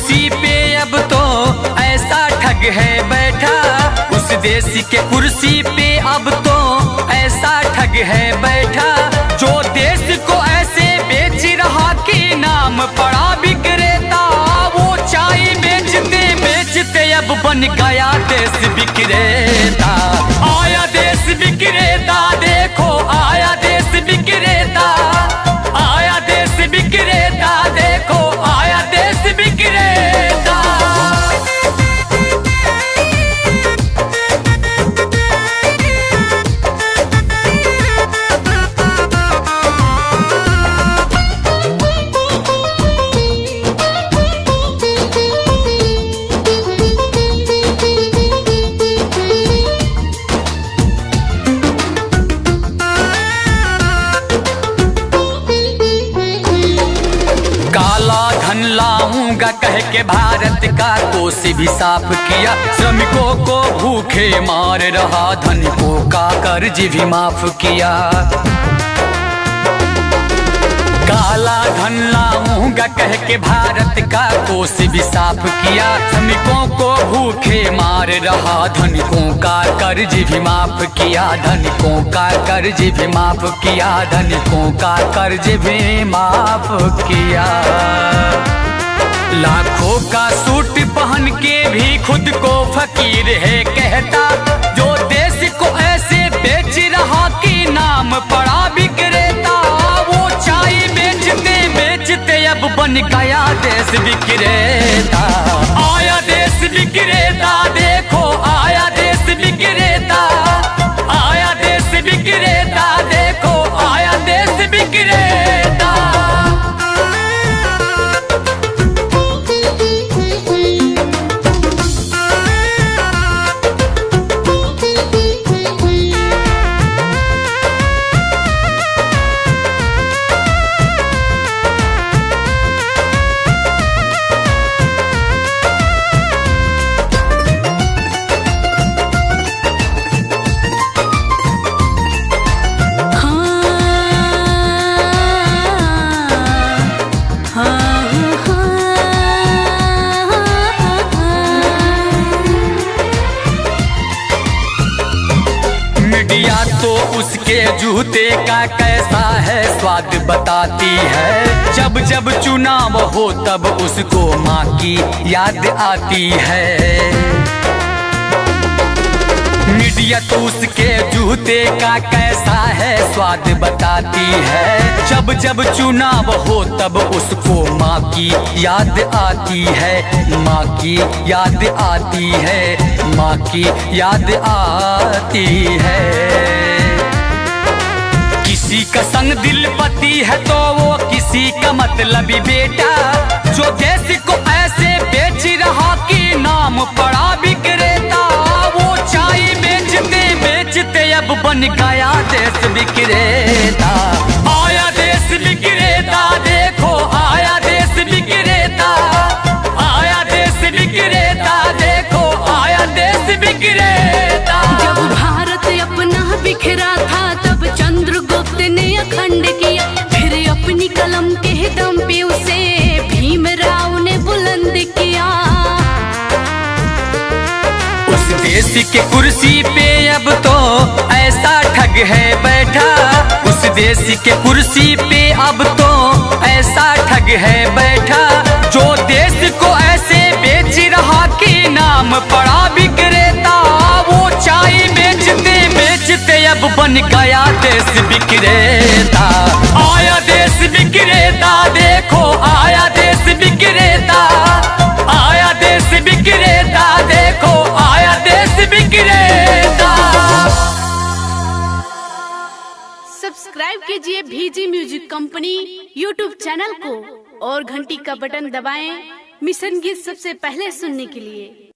कुर्सी पे अब तो ऐसा ठग है बैठा, उस देश के कुर्सी पे अब तो ऐसा ठग है बैठा, जो देश को ऐसे बेच रहा कि नाम पड़ा विक्रेता। वो चाय बेचते बेचते अब बन गया देश विक्रेता। आया देश विक्रेता, देखो आया देश विक्रेता, आया देश विक्रेता, देखो आया देश विक्रेता। काला धन लाऊंगा कह के भारत का कोष भी साफ किया, श्रमिकों को भूखे मार रहा, धनिकों का कर्ज भी माफ किया। काला धन लाऊंगा कह के भारत का कोष भी साफ किया, श्रमिकों को भूखे मार रहा, धनिकों का कर्ज भी माफ किया, धनिकों का कर्ज भी माफ किया, धनिकों का कर्ज भी माफ किया। लाखों का सूट पहन के भी खुद को फकीर है कहता, जो देश को ऐसे बेच रहा कि नाम पड़ा विक्रेता। वो चाय बेचते बेचते अब बन गया देश विक्रेता। आया देश विक्रेता, देखो आया देश विक्रेता, आया देश विक्रेता, देखो आया देश विक्रेता। मीडिया तो उसके जूते का कैसा है स्वाद बताती है, जब जब चुनाव हो तब उसको माँ की याद आती है। मीडिया तो उसके जूते का कैसा है स्वाद बताती है, जब जब चुनाव हो तब उसको माँ की याद आती है, माँ की याद आती है, माँ की याद आती है। किसी का संग दिल पति है तो वो किसी का मतलबी बेटा, जो देश को ऐसे बेच रहा कि नाम पड़ा विक्रेता। वो चाय बेचते बेचते अब बन गया देश विक्रेता। आया देश विक्रेता, देखो आया देश विक्रेता, आया देश विक्रेता, देखो आया देश विक्रेता। जब भारत अपना बिखरा था तब चंद्रगुप्त ने अखंड किया, फिर अपनी कलम के दम पे उसे भीमराव ने बुलंद किया। उस देश के कुर्सी पे अब तो ऐसा ठग है बैठा, उस देश के कुर्सी पे अब तो ऐसा ठग है बैठा, जो देश को ऐसे बेच रहा कि नाम पड़ा विक्रेता। वो चाय बेचते बेचते अब बन गया देश विक्रेता। आया देश विक्रेता, देखो आया देश विक्रेता, आया देश विक्रेता, देखो आया देश विक्रेता। सब्सक्राइब कीजिए VG music company YouTube channel को और घंटी का बटन दबाएं मिशन गीत सबसे पहले सुनने के लिए।